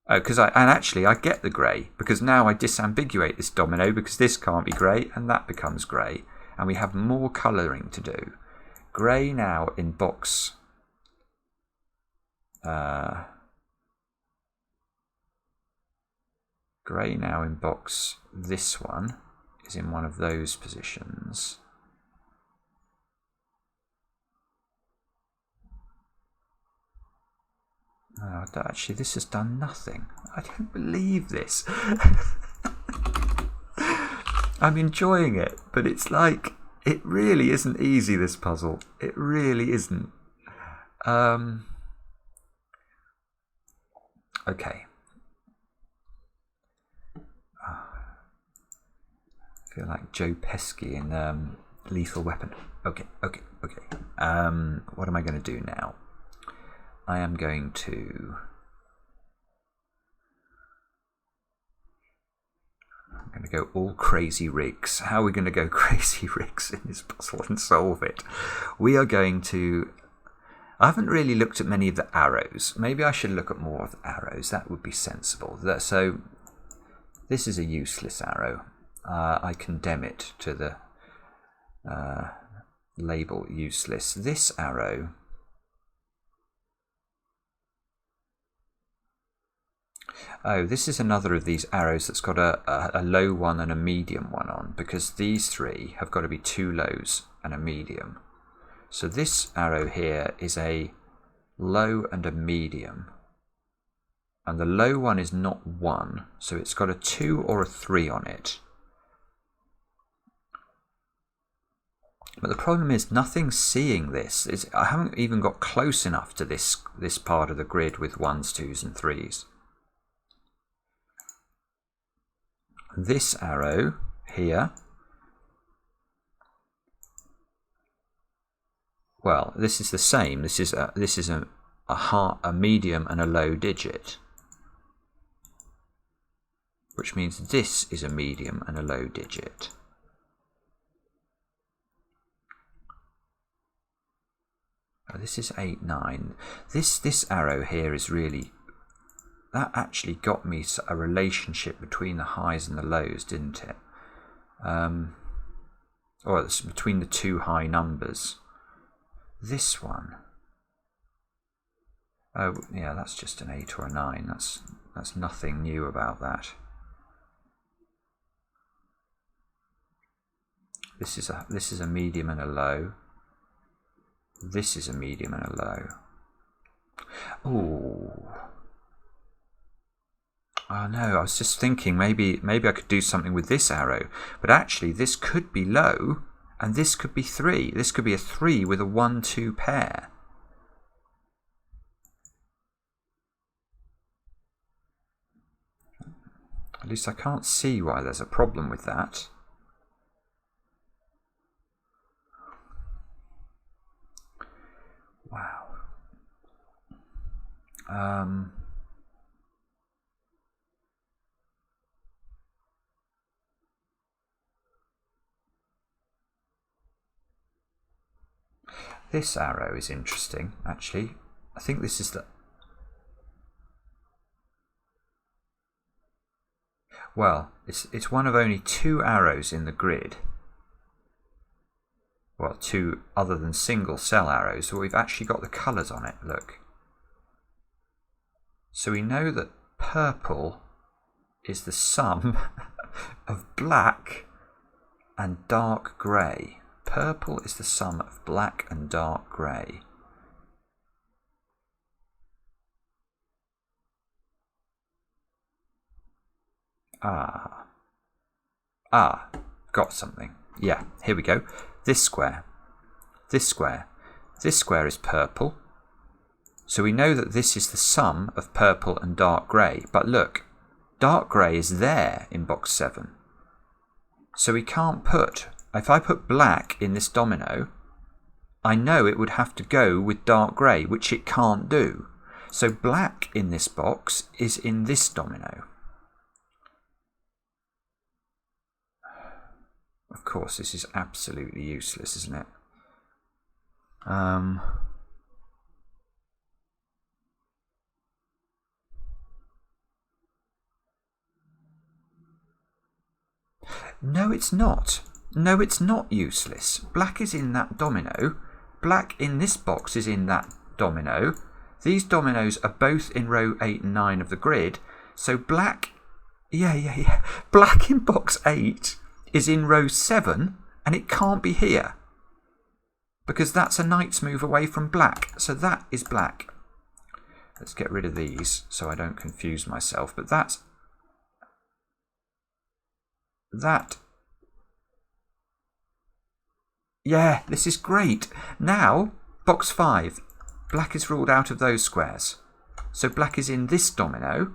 And actually I get the grey because now I disambiguate this domino because this can't be grey and that becomes grey. And we have more colouring to do. Grey now in box... grey now in box, this one is in one of those positions. Oh, actually, this has done nothing. I don't believe this. I'm enjoying it, but it's like, it really isn't easy, this puzzle. It really isn't. Okay. I feel like Joe Pesci in Lethal Weapon. Okay. What am I going to do now? I am going to... I'm going to go all crazy rigs. How are we going to go crazy rigs in this puzzle and solve it? We are going to... I haven't really looked at many of the arrows. Maybe I should look at more of the arrows. That would be sensible. So this is a useless arrow. I condemn it to the label useless. This arrow, this is another of these arrows that's got a low one and a medium one on, because these three have got to be 2 lows and a medium. So this arrow here is a low and a medium. And the low one is not 1, so it's got a 2 or a 3 on it. But the problem is nothing's seeing this. I haven't even got close enough to this part of the grid with 1s, 2s and 3s. This arrow here, well, this is the same. This is a medium and a low digit, which means this is a medium and a low digit. This is 8, 9. This arrow here is really... That actually got me a relationship between the highs and the lows, didn't it? Or it's between the 2 high numbers. This one... Oh, yeah, that's just an 8 or a 9. That's nothing new about that. This is a medium and a low. This is a medium and a low. Ooh. Oh no, I was just thinking maybe I could do something with this arrow. But actually this could be low And this could be 3. This could be a 3 with a 1-2 pair. At least I can't see why there's a problem with that. Wow. This arrow is interesting, actually. I think this is the... Well, it's one of only 2 arrows in the grid. Well, 2 other than single cell arrows, so we've actually got the colours on it, look. So we know that purple is the sum of black and dark grey. Purple is the sum of black and dark grey. Got something. Yeah, here we go. This square. This square. This square is purple. So we know that this is the sum of purple and dark grey. But look, dark grey is there in box 7. So we can't put... If I put black in this domino, I know it would have to go with dark grey, which it can't do. So black in this box is in this domino. Of course, this is absolutely useless, isn't it? No, it's not. No, it's not useless. Black is in that domino. Black in this box is in that domino. These dominoes are both in row 8 and 9 of the grid. So black... Yeah. Black in box 8 is in row 7, and it can't be here. Because that's a knight's move away from black. So that is black. Let's get rid of these so I don't confuse myself. But that... Yeah, this is great. Now, box 5. Black is ruled out of those squares. So black is in this domino,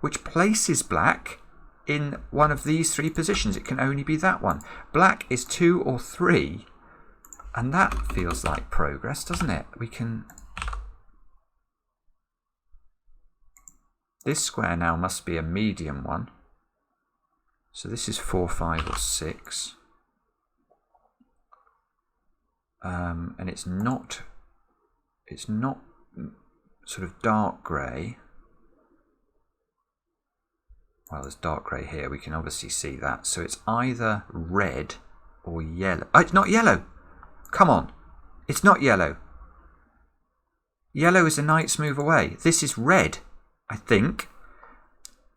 which places black in one of these 3 positions. It can only be that one. Black is 2 or 3. And that feels like progress, doesn't it? We can... This square now must be a medium one. So this is 4, 5 or 6. And it's not sort of dark grey. Well, there's dark grey here. We can obviously see that. So it's either red or yellow. Oh, it's not yellow. Come on. It's not yellow. Yellow is a knight's move away. This is red, I think.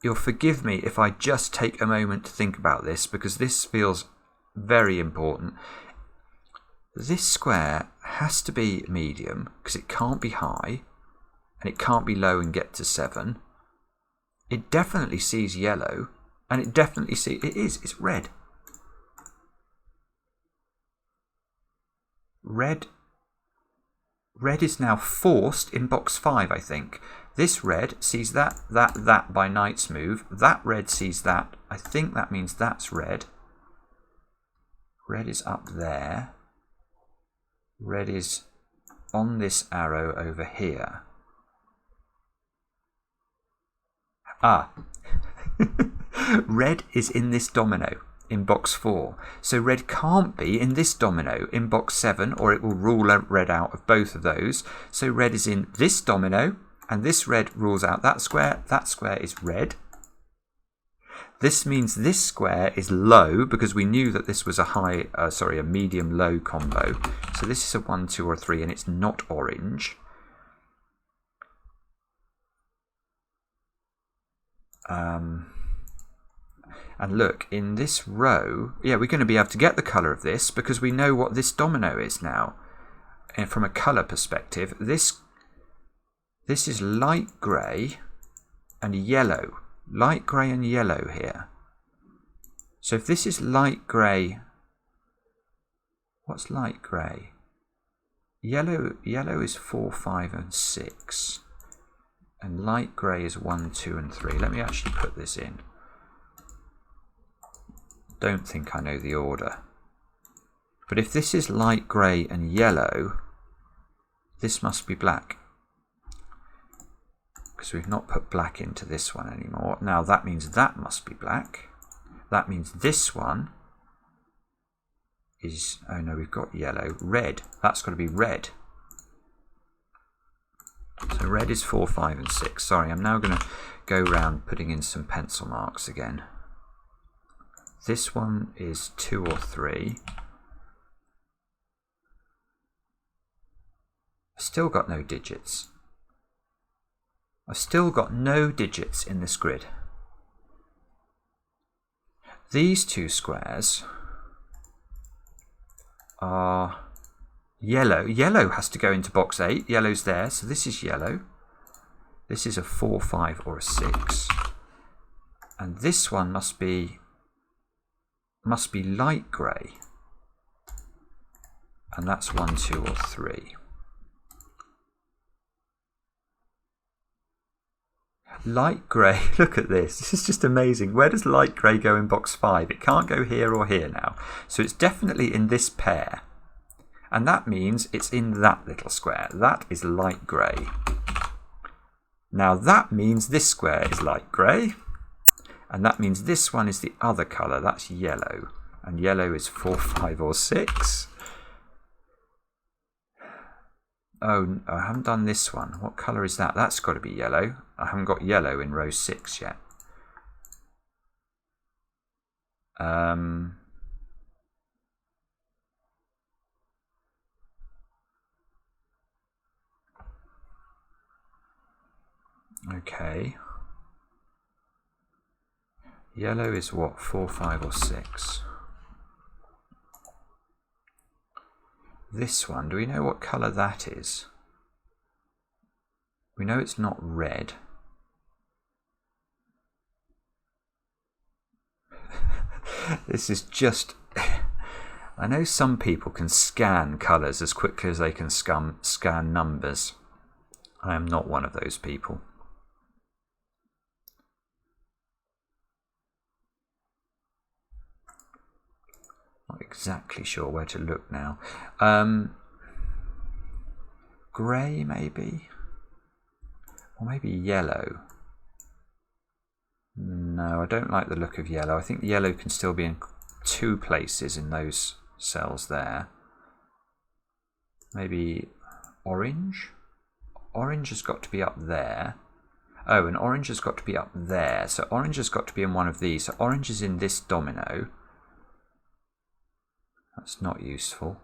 You'll forgive me if I just take a moment to think about this, because this feels very important. This square has to be medium because it can't be high and it can't be low and get to 7. It definitely sees yellow, and it definitely sees... It's red. Red is now forced in box 5, I think. This red sees that by knight's move. That red sees that. I think that means that's red. Red is up there. Red is on this arrow over here. Red is in this domino in box 4. So red can't be in this domino in box 7, or it will rule red out of both of those. So red is in this domino, and this red rules out that square. That square is red. This means this square is low, because we knew that this was a medium-low combo. So this is a 1, 2 or 3, and it's not orange. And look, in this row, yeah, we're going to be able to get the colour of this because we know what this domino is now. And from a colour perspective, this is light grey and yellow. Light grey and yellow here. So if this is light grey What's light grey? Yellow is 4, 5 and 6. And light grey is 1, 2 and 3. Let me actually put this in. Don't think I know the order. But if this is light grey and yellow, this must be black. Because we've not put black into this one anymore. Now that means that must be black. That means this one is, oh no, we've got yellow. Red, that's got to be red. So red is 4, 5 and 6. Sorry, I'm now going to go around putting in some pencil marks again. This one is 2 or 3. I've still got no digits. I've still got no digits in this grid. These two squares are yellow. Yellow has to go into box 8. Yellow's there, so this is yellow. This is a 4, 5 or a 6. And this one must be light grey. And that's 1, 2 or 3. Light grey, look at this. This is just amazing. Where does light grey go in box 5? It can't go here or here now. So it's definitely in this pair. And that means it's in that little square. That is light grey. Now that means this square is light grey. And that means this one is the other colour. That's yellow. And yellow is 4, 5 or 6. Oh, I haven't done this one. What colour is that? That's got to be yellow. I haven't got yellow in row 6 yet. Okay. Yellow is what? 4, 5 or 6. This one, do we know what colour that is? We know it's not red. This is just... I know some people can scan colours as quickly as they can scan numbers. I am not one of those people. Not exactly sure where to look now. Grey maybe? Or maybe yellow. No, I don't like the look of yellow. I think the yellow can still be in 2 places in those cells there. Maybe orange? Orange has got to be up there. Oh, and orange has got to be up there. So orange has got to be in one of these. So orange is in this domino. That's not useful.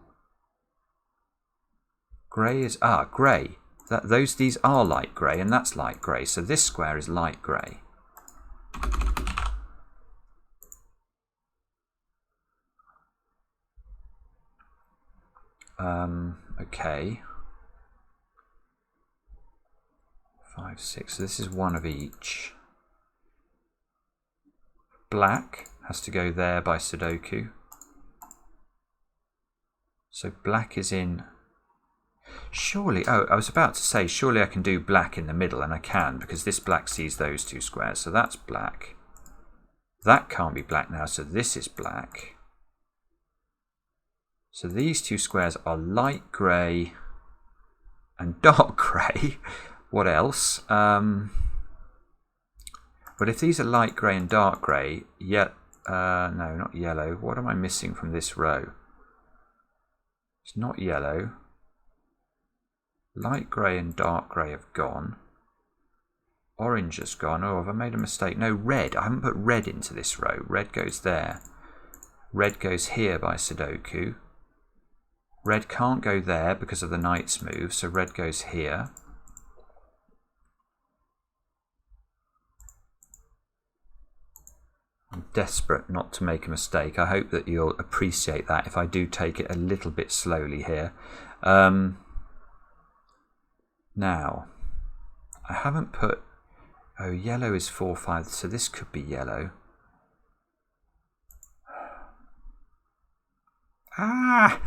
Grey is... Ah, grey. These are light grey, and that's light grey. So this square is light grey. Okay. 5, 6. So this is one of each. Black has to go there by Sudoku. So black is in... Surely, oh, I was about to say, surely I can do black in the middle, and I can, because this black sees those 2 squares. So that's black. That can't be black now, so this is black. So these 2 squares are light grey and dark grey. What else? But if these are light grey and dark grey, no, not yellow. What am I missing from this row? It's not yellow. Light grey and dark grey have gone. Orange has gone. Oh, have I made a mistake? No, red. I haven't put red into this row. Red goes there. Red goes here by Sudoku. Red can't go there because of the knight's move, so red goes here. I'm desperate not to make a mistake. I hope that you'll appreciate that if I do take it a little bit slowly here. Now, I haven't put... Oh, yellow is 4, 5, so this could be yellow. Ah!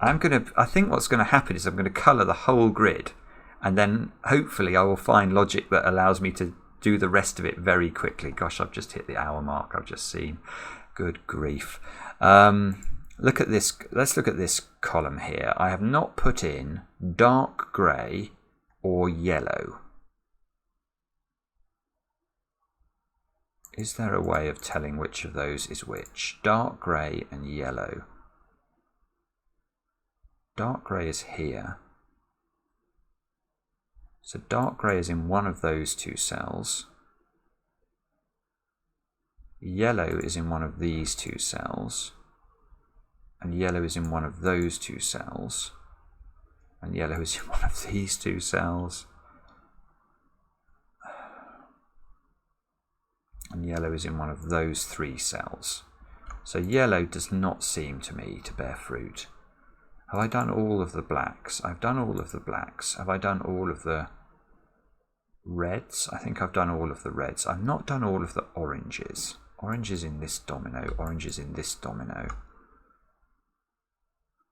I think what's going to happen is I'm going to colour the whole grid, and then hopefully I will find logic that allows me to do the rest of it very quickly. Gosh, I've just hit the hour mark, I've just seen. Good grief. Look at this. Let's look at this column here. I have not put in dark grey or yellow. Is there a way of telling which of those is which? Dark grey and yellow. Dark grey is here. So dark grey is in one of those two cells. Yellow is in one of these two cells. And yellow is in one of those two cells. And yellow is in one of these two cells. And yellow is in one of those three cells. So yellow does not seem to me to bear fruit. Have I done all of the blacks? I've done all of the blacks. Have I done all of the reds? I think I've done all of the reds. I've not done all of the oranges. Orange is in this domino. Orange is in this domino.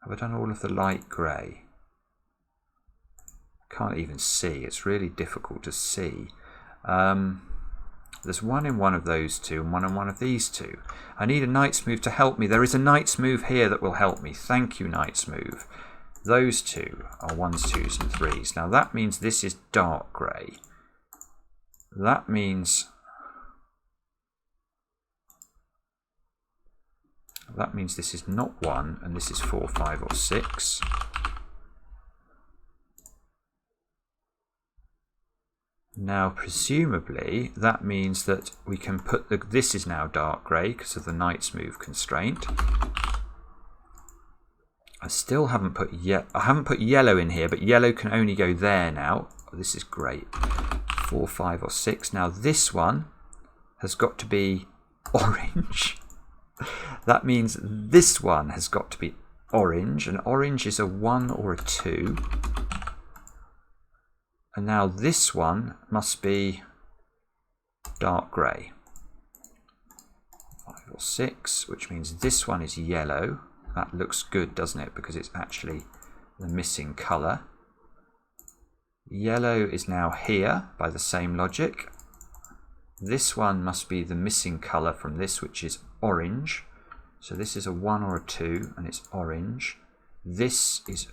Have I done all of the light grey? Can't even see. It's really difficult to see. There's one in one of those two and one in one of these two. I need a knight's move to help me. There is a knight's move here that will help me. Thank you, knight's move. Those two are 1s, 2s and 3s. Now that means this is dark grey. That means this is not 1 and this is 4, 5 or 6. Now presumably that means that we can put this is now dark grey because of the knight's move constraint. I still haven't put yellow in here, but yellow can only go there now. Oh, this is great. 4, 5 or 6. Now this one has got to be orange. That means this one has got to be orange, and orange is a 1 or a 2. And now this one must be dark grey. 5 or 6, which means this one is yellow. That looks good, doesn't it? Because it's actually the missing colour. Yellow is now here by the same logic. This one must be the missing colour from this, which is orange. So this is a 1 or a 2, and it's orange. This is...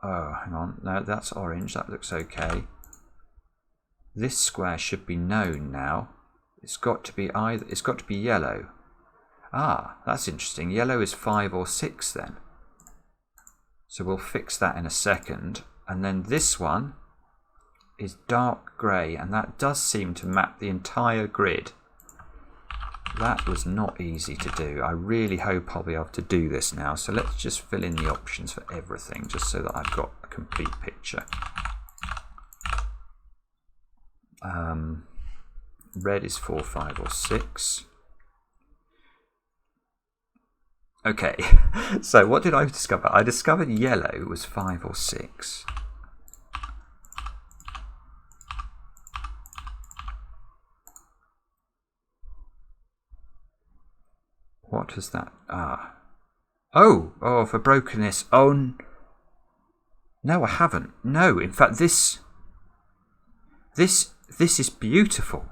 oh, hang on. No, that's orange. That looks okay. This square should be known now. It's got to be either. It's got to be yellow. Ah, that's interesting. Yellow is 5 or 6 then. So we'll fix that in a second. And then this one is dark grey, and that does seem to map the entire grid. That was not easy to do. I really hope I'll be able to do this now. So let's just fill in the options for everything, just so that I've got a complete picture. Red is 4, 5 or 6. Okay, so what did I discover? I discovered yellow was 5 or 6. What was that? Ah. Oh, for brokenness. Oh, no, I haven't. No, in fact, this is beautiful.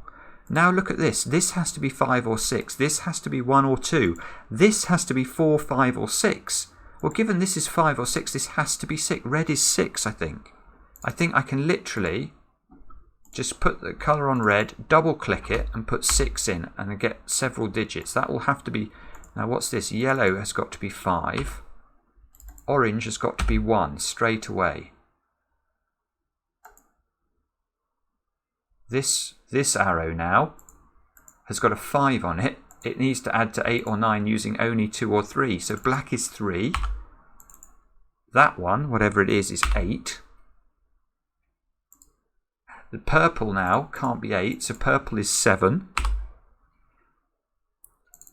Now look at this. This has to be 5 or 6. This has to be 1 or 2. This has to be 4, 5 or 6. Well, given this is 5 or 6, this has to be 6. Red is 6, I think. I think I can literally just put the colour on red, double click it and put 6 in and get several digits. That will have to be... Now what's this? Yellow has got to be 5. Orange has got to be 1 straight away. This arrow now has got a 5 on it. It needs to add to 8 or 9 using only 2 or 3. So black is 3. That one, whatever it is 8. The purple now can't be 8, so purple is 7.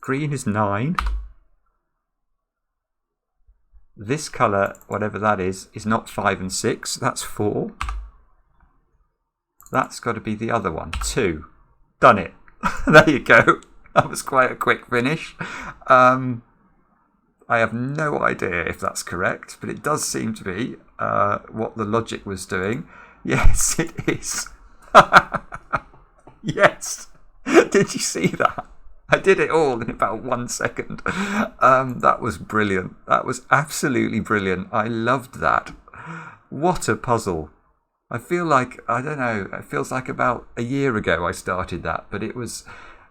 Green is 9. This colour, whatever that is not 5 and 6. That's 4. That's got to be the other one, 2. Done it. There you go. That was quite a quick finish. I have no idea if that's correct, but it does seem to be what the logic was doing. Yes, it is. Yes. Did you see that? I did it all in about 1 second. That was brilliant. That was absolutely brilliant. I loved that. What a puzzle. I feel like, I don't know, it feels like about a year ago I started that, but it was,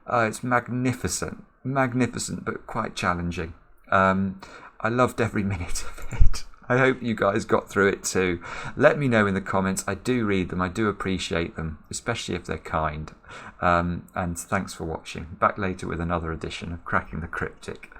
it's magnificent. Magnificent, but quite challenging. I loved every minute of it. I hope you guys got through it too. Let me know in the comments. I do read them. I do appreciate them, especially if they're kind. And thanks for watching. Back later with another edition of Cracking the Cryptic.